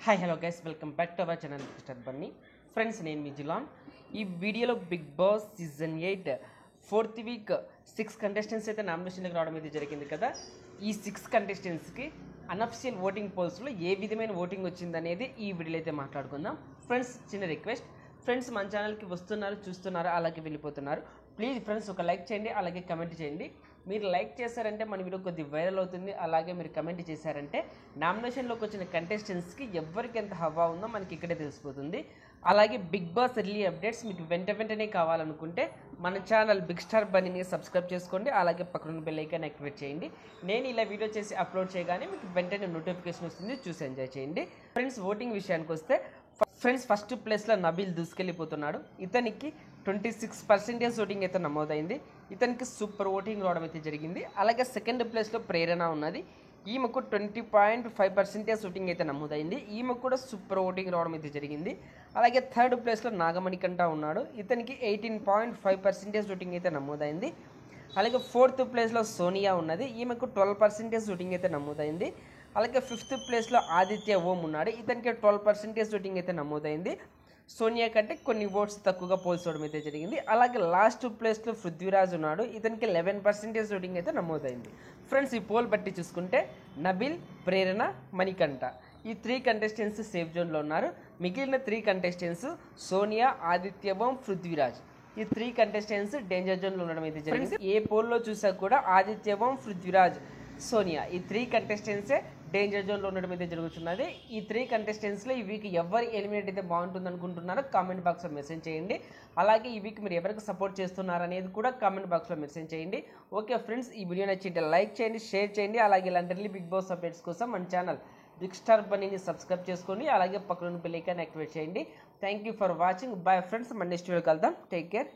Hi hello guys welcome back to our channel mister Bunny friends నేను మీ జిలాన్ ఈ వీడియోలో big boss season 8 4th week 6 contestants అయితే నామినేషన్కి రావడం అయితే జరిగింది కదా. ఈ 6 కంటెస్టెంట్స్కి అన్అఫిషియల్ ఓటింగ్ పోల్స్లో ఏ విధమైన ఓటింగ్ వచ్చిందనేది ఈ వీడియోలో అయితే మాట్లాడుకుందాం. ఫ్రెండ్స్ చిన్న రిక్వెస్ట్, ఫ్రెండ్స్ మన ఛానల్కి వస్తున్నారు, చూస్తున్నారు, అలాగే వెళ్ళిపోతున్నారు. ప్లీజ్ ఫ్రెండ్స్ ఒక లైక్ చేయండి, అలాగే కమెంట్ చేయండి. మీరు లైక్ చేశారంటే మన వీడియో కొద్దిగా వైరల్ అవుతుంది. అలాగే మీరు కమెంట్ చేశారంటే నామినేషన్లోకి వచ్చిన కంటెస్టెంట్స్కి ఎవరికి ఎంత హవా ఉందో మనకి ఇక్కడే తెలిసిపోతుంది. అలాగే బిగ్ బాస్ ఎర్లీ అప్డేట్స్ మీకు వెంటనే కావాలనుకుంటే మన ఛానల్ బిగ్ స్టార్ బన్నీని సబ్స్క్రైబ్ చేసుకోండి. అలాగే పక్కన బెల్ ఐకాన్ యాక్టివేట్ చేయండి. నేను ఇలా వీడియో చేసి అప్లోడ్ చేయగానే మీకు వెంటనే నోటిఫికేషన్ వస్తుంది, చూసి ఎంజాయ్ చేయండి. ఫ్రెండ్స్ ఓటింగ్ విషయానికి వస్తే ఫ్రెండ్స్ ఫస్ట్ ప్లేస్లో నబీల్ దూసుకెళ్ళిపోతున్నాడు. ఇతనికి 26% ఓటింగ్ అయితే నమోదైంది. ఇతనికి సూపర్ ఓటింగ్ రావడం అయితే జరిగింది. అలాగే సెకండ్ ప్లేస్లో ప్రేరణ ఉన్నది. ఈమెకు 20.5% ఓటింగ్ అయితే నమోదైంది. ఈమెకు కూడా సూపర్ ఓటింగ్ రావడం అయితే జరిగింది. అలాగే థర్డ్ ప్లేస్లో నాగమణికంట ఉన్నాడు. ఇతనికి 18.5% ఓటింగ్ అయితే నమోదైంది. అలాగే ఫోర్త్ ప్లేస్లో సోనియా ఉన్నది. ఈమెకు 12% ఓటింగ్ అయితే నమోదైంది. అలాగే ఫిఫ్త్ ప్లేస్లో ఆదిత్య ఓం ఉన్నాడు. ఇతనికి 12% ఓటింగ్ అయితే నమోదైంది. సోనియా కంటే కొన్ని ఓట్స్ తక్కువగా పోల్చడం అయితే జరిగింది. అలాగే లాస్ట్ ప్లేస్లో పృథ్వీరాజ్ ఉన్నాడు. ఇతనికి 11% ఓటింగ్ అయితే నమోదైంది. ఫ్రెండ్స్ ఈ పోల్ బట్టి చూసుకుంటే నబిల్, ప్రేరణ, మణికంఠ ఈ 3 కంటెస్టెంట్స్ సేఫ్ జోన్లో ఉన్నారు. మిగిలిన 3 కంటెస్టెంట్స్ సోనియా, ఆదిత్య ఓం, పృథ్వీరాజ్ ఈ 3 కంటెస్టెంట్స్ డేంజర్ జోన్లో ఉండడం అయితే జరిగింది. ఏ పోల్లో చూసా కూడా ఆదిత్య ఓం, పృథ్వీరాజ్, సోనియా ఈ 3 కంటెస్టెంట్సే డేంజర్ జోన్లో ఉండడం అయితే జరుగుతున్నది. ఈ 3 కంటెస్టెంట్స్లో ఈ వీక్ ఎవరు ఎలిమినేట్ అయితే బాగుంటుంది అనుకుంటున్నారో కామెంట్ బాక్స్లో మెసేజ్ చేయండి. అలాగే ఈ వీక్ మీరు ఎవరికి సపోర్ట్ చేస్తున్నారు అనేది కూడా కామెంట్ బాక్స్లో మెసేజ్ చేయండి. ఓకే ఫ్రెండ్స్, ఈ వీడియో నచ్చింటే లైక్ చేయండి, షేర్ చేయండి. అలాగే ఇలాంటి బిగ్ బాస్ అప్డేట్స్ కోసం మన ఛానల్ బిగ్ స్టార్ బన్నీని సబ్స్క్రైబ్ చేసుకోండి. అలాగే పక్కన బెల్ ఐకాన్ యాక్టివేట్ చేయండి. Thank you for watching. Bye friends, మన నెక్స్ట్ వీడియో కలుద్దాం. Take care.